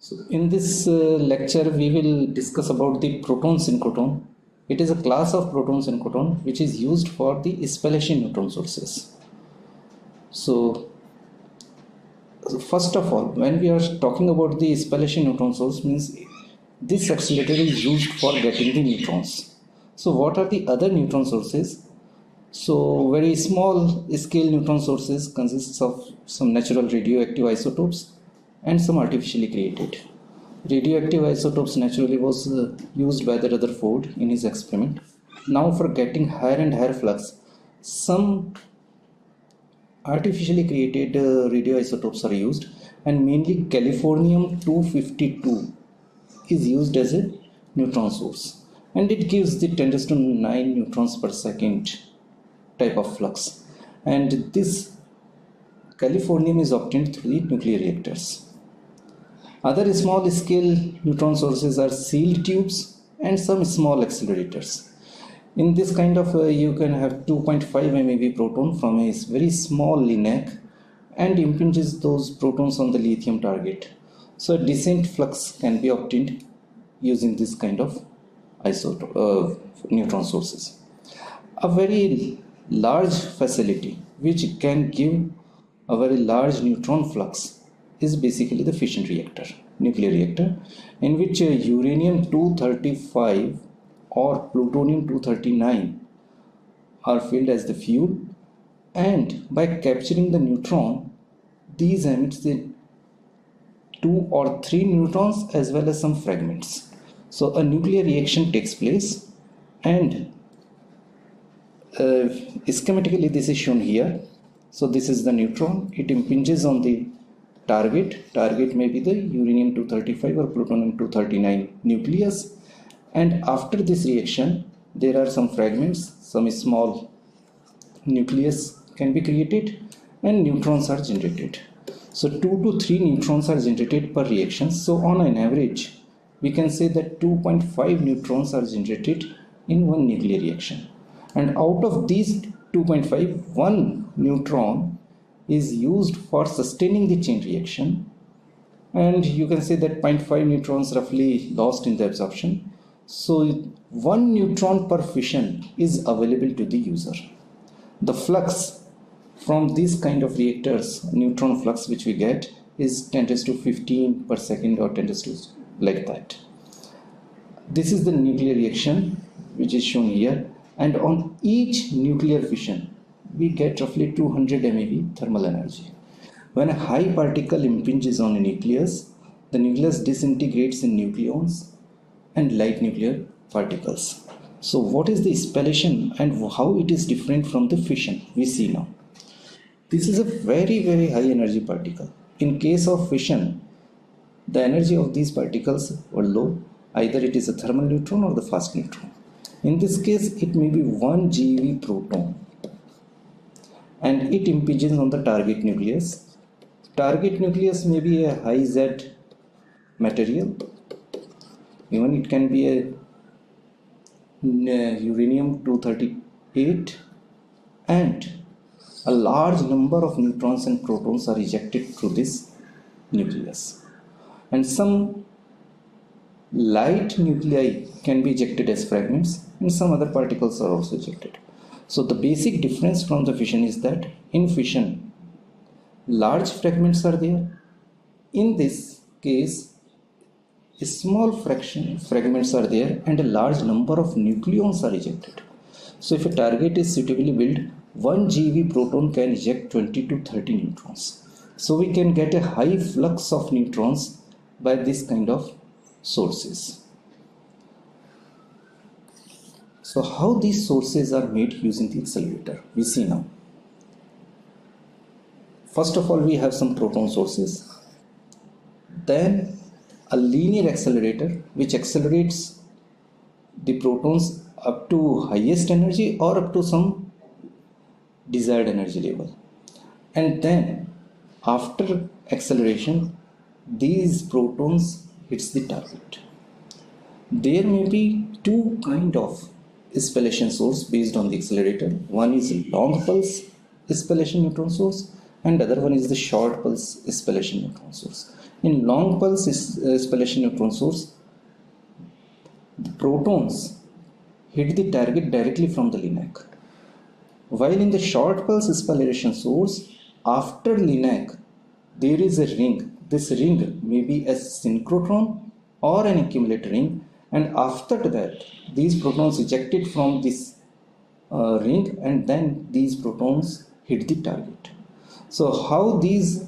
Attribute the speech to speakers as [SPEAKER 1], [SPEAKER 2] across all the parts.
[SPEAKER 1] So in this lecture, we will discuss about the proton synchrotron. It is a class of proton synchrotron which is used for the spallation neutron sources. So first of all, when we are talking about the spallation neutron source, means this accelerator is used for getting the neutrons. So what are the other neutron sources? So very small scale neutron sources consists of some natural radioactive isotopes and some artificially created. Radioactive isotopes naturally was used by the Rutherford in his experiment. Now for getting higher and higher flux, some artificially created radioisotopes are used, and mainly californium 252 is used as a neutron source, and it gives the 10 to 9 neutrons per second type of flux, and this californium is obtained through the nuclear reactors. Other small scale neutron sources are sealed tubes and some small accelerators. In this kind of you can have 2.5 MeV proton from a very small LINAC and impinges those protons on the lithium target. So a decent flux can be obtained using this kind of neutron sources. A very large facility which can give a very large neutron flux is basically the fission reactor, nuclear reactor, in which uranium-235 or plutonium-239 are filled as the fuel, and by capturing the neutron, these emits the 2 or 3 neutrons as well as some fragments. So a nuclear reaction takes place, and schematically this is shown here. So this is the neutron, it impinges on the target may be the uranium-235 or plutonium-239 nucleus, and after this reaction there are some fragments, some small nucleus can be created and neutrons are generated. So 2 to 3 neutrons are generated per reaction. So on an average we can say that 2.5 neutrons are generated in one nuclear reaction, and out of these 2.5, 1 neutron is used for sustaining the chain reaction, and you can say that 0.5 neutrons roughly lost in the absorption. So 1 neutron per fission is available to the user. The flux from these kind of reactors, neutron flux which we get, is 10 to 15 per second or 10 to like that. This is the nuclear reaction which is shown here, and on each nuclear fission we get roughly 200 MeV thermal energy. When a high particle impinges on a nucleus, the nucleus disintegrates in nucleons and light nuclear particles. So what is the spallation and how it is different from the fission we see now? This is a very high energy particle. In case of fission, the energy of these particles are low. Either it is a thermal neutron or the fast neutron. In this case, it may be 1 GeV proton, and it impinges on the target nucleus. Target nucleus may be a high Z material, even it can be a uranium-238, and a large number of neutrons and protons are ejected through this nucleus, and some light nuclei can be ejected as fragments, and some other particles are also ejected. So the basic difference from the fission is that in fission large fragments are there. In this case small fragments are there and a large number of nucleons are ejected. So if a target is suitably built, 1 GeV proton can eject 20 to 30 neutrons. So we can get a high flux of neutrons by this kind of sources. So how these sources are made using the accelerator, we see now. First of all, we have some proton sources, then a linear accelerator which accelerates the protons up to highest energy or up to some desired energy level, and then after acceleration these protons hits the target. There may be two kind of spallation source based on the accelerator. One is long pulse spallation neutron source and other one is the short pulse spallation neutron source. In long pulse spallation neutron source, the protons hit the target directly from the LINAC. While in the short pulse spallation source, after LINAC, there is a ring. This ring may be a synchrotron or an accumulator ring, and after that, these protons ejected from this ring, and then these protons hit the target. So how these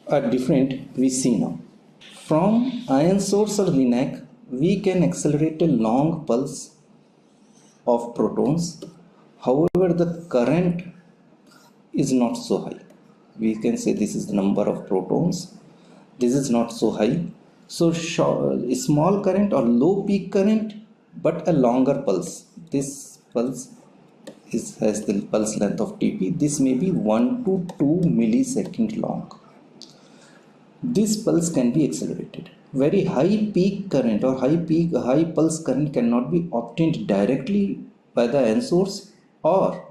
[SPEAKER 1] are different, we see now. From ion source or LINAC, we can accelerate a long pulse of protons. However, the current is not so high. We can say this is the number of protons. This is not so high. So a small current or low peak current, but a longer pulse. This pulse has the pulse length of Tp. This may be 1 to 2 millisecond long. This pulse can be accelerated. Very high peak current or high pulse current cannot be obtained directly by the ion source, or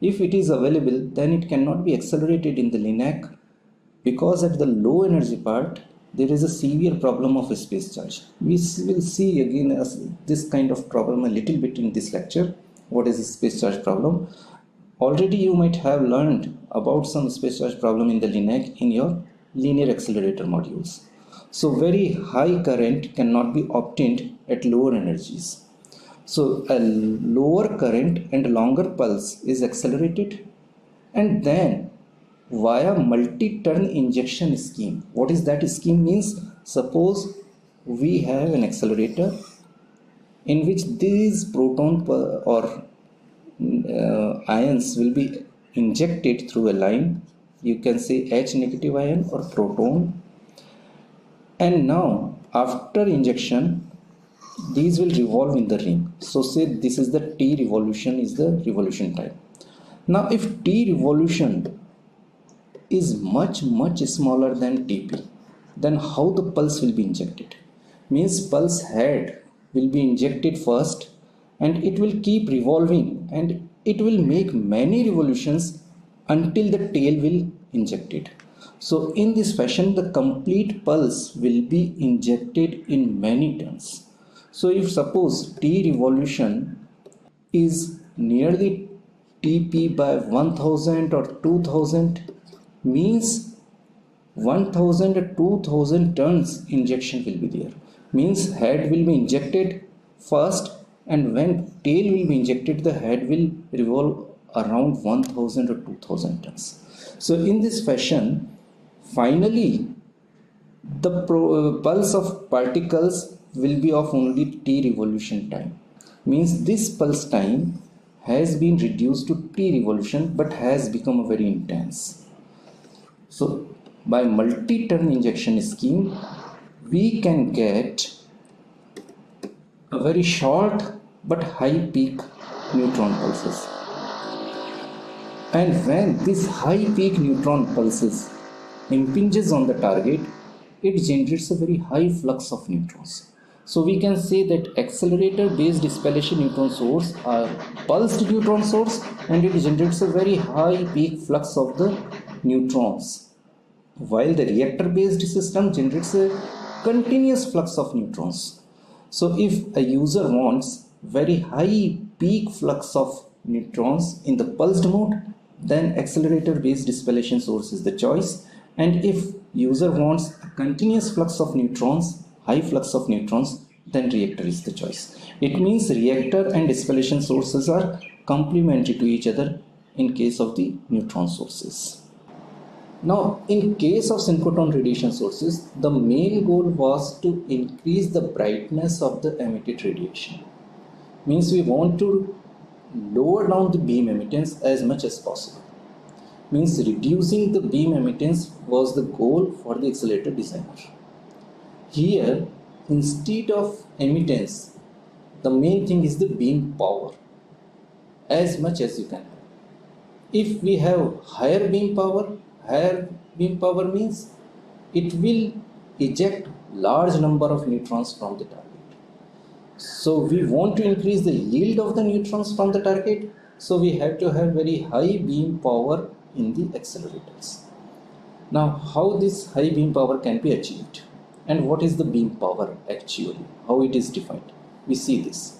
[SPEAKER 1] if it is available, then it cannot be accelerated in the LINAC, because at the low energy part there is a severe problem of space charge. We will see again this kind of problem a little bit in this lecture. What is a space charge problem? Already you might have learned about some space charge problem in the LINAC in your linear accelerator modules. So very high current cannot be obtained at lower energies. So a lower current and longer pulse is accelerated, and then via multi-turn injection scheme. What is that scheme means? Suppose we have an accelerator in which these proton or ions will be injected through a line. You can say H negative ion or proton. And now after injection, these will revolve in the ring. So say this is the T revolution, is the revolution time. Now if T revolution is much smaller than Tp, then how the pulse will be injected? Means pulse head will be injected first, and it will keep revolving, and it will make many revolutions until the tail will injected. So in this fashion, the complete pulse will be injected in many turns. So if suppose T revolution is nearly Tp by 1000 or 2000, means 1000 or 2000 turns injection will be there. Means head will be injected first, and when tail will be injected, the head will revolve around 1000 or 2000 turns. So in this fashion, finally the pulse of particles will be of only T revolution time. Means this pulse time has been reduced to T revolution, but has become very intense. So by multi-turn injection scheme, we can get a very short but high peak neutron pulses. And when this high peak neutron pulses impinges on the target, it generates a very high flux of neutrons. So we can say that accelerator based spallation neutron source are pulsed neutron source, and it generates a very high peak flux of the neutrons, while the reactor based system generates a continuous flux of neutrons. So if a user wants very high peak flux of neutrons in the pulsed mode, then accelerator based spallation source is the choice. And if user wants a continuous flux of neutrons, high flux of neutrons, then reactor is the choice. It means reactor and spallation sources are complementary to each other in case of the neutron sources. Now, in case of synchrotron radiation sources, the main goal was to increase the brightness of the emitted radiation. Means we want to lower down the beam emittance as much as possible. Means reducing the beam emittance was the goal for the accelerator designer. Here, instead of emittance, the main thing is the beam power, as much as you can have. If we have higher beam power means it will eject large number of neutrons from the target. So we want to increase the yield of the neutrons from the target, so we have to have very high beam power in the accelerators. Now, how this high beam power can be achieved? And what is the beam power actually? How it is defined? We see this.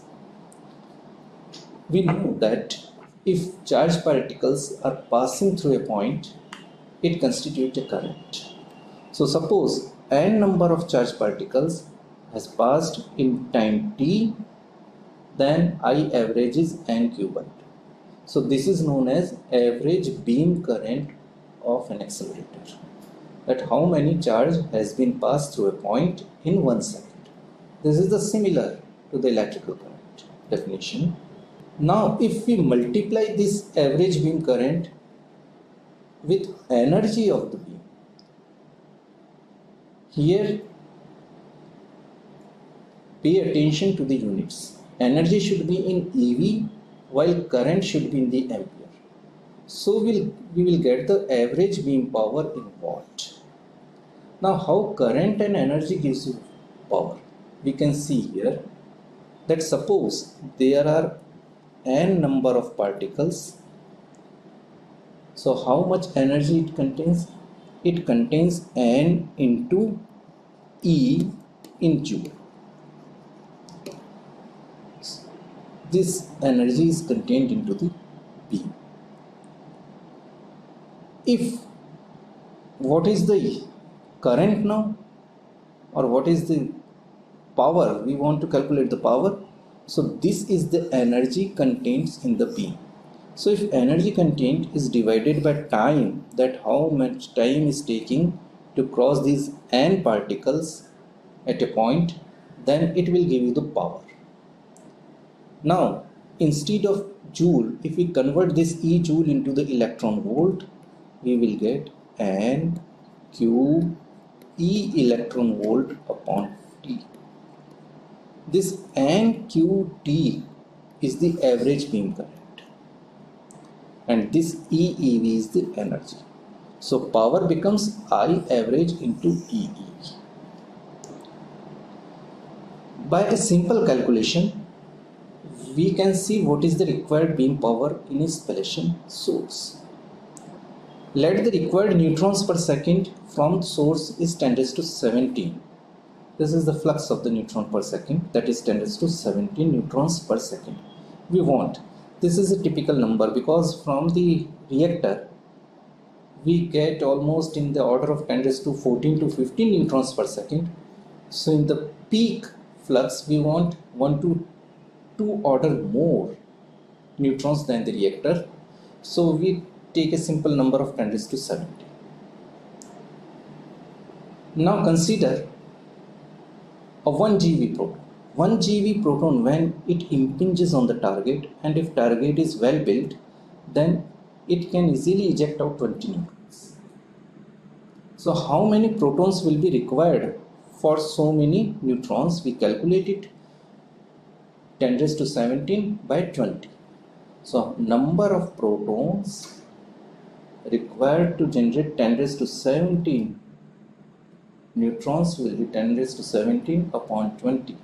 [SPEAKER 1] We know that if charged particles are passing through a point, it constitutes a current. So suppose n number of charged particles has passed in time t, then I average is n cubed. So this is known as average beam current of an accelerator. That how many charge has been passed through a point in 1 second. This is the similar to the electrical current definition. Now if we multiply this average beam current with energy of the beam, here pay attention to the units. Energy should be in EV while current should be in the ampere. So we will get the average beam power in watt. Now how current and energy gives you power? We can see here that suppose there are n number of particles. So how much energy it contains? It contains n into E in joule. This energy is contained into the beam. If what is the current now, or what is the power, we want to calculate the power. So this is the energy contained in the beam. So if energy contained is divided by time, that how much time is taking to cross these n particles at a point, then it will give you the power. Now instead of joule, if we convert this E joule into the electron volt, we will get n q E electron volt upon T. This nqt is the average beam current and this EeV is the energy. So power becomes I average into EeV. By a simple calculation, we can see what is the required beam power in a spallation source. Let the required neutrons per second from the source is 10 raised to 17. This is the flux of the neutron per second, that is 10 raised to 17 neutrons per second. We want, this is a typical number because from the reactor we get almost in the order of 10 raised to 14 to 15 neutrons per second. So in the peak flux we want 1 to 2 order more neutrons than the reactor. So we take a simple number of 10 raised to 17. Now consider a 1 GeV proton. 1 GeV proton, when it impinges on the target, and if target is well built, then it can easily eject out 20 neutrons. So how many protons will be required for so many neutrons? We calculate it 10 raised to 17 by 20. So number of protons required to generate 10 raised to 17 neutrons will be 10 raised to 17 upon 20,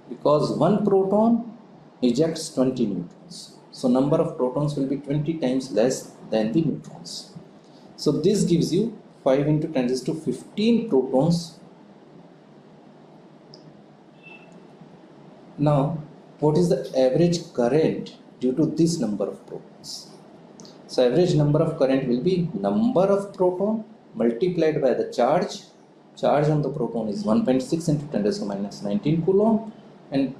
[SPEAKER 1] because one proton ejects 20 neutrons. So number of protons will be 20 times less than the neutrons. So this gives you 5 into 10 raised to 15 protons. Now what is the average current due to this number of protons? So average number of current will be number of proton multiplied by the charge. Charge on the proton is 1.6 into 10 raised to minus 19 coulomb, and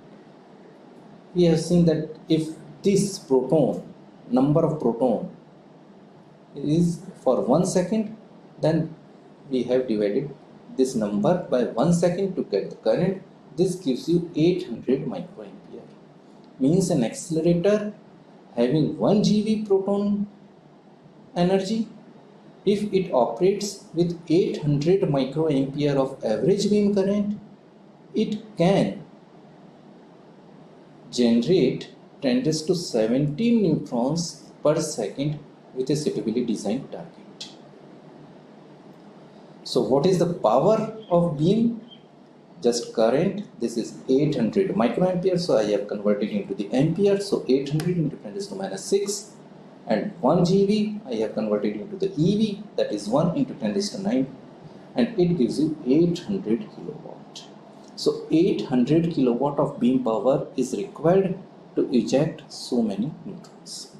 [SPEAKER 1] we have seen that if this proton, number of proton is for 1 second, then we have divided this number by 1 second to get the current. This gives you 800 microampere. Means an accelerator having 1 GeV proton energy, if it operates with 800 microampere of average beam current, it can generate 10 raised to 17 neutrons per second with a suitably designed target. So what is the power of beam? Just current, this is 800 microampere, so I have converted into the ampere, so 800 into 10 raised to minus 6, and 1 GeV I have converted into the EV, that is 1 into 10 raised to 9, and it gives you 800 kilowatt. So 800 kilowatt of beam power is required to eject so many neutrons.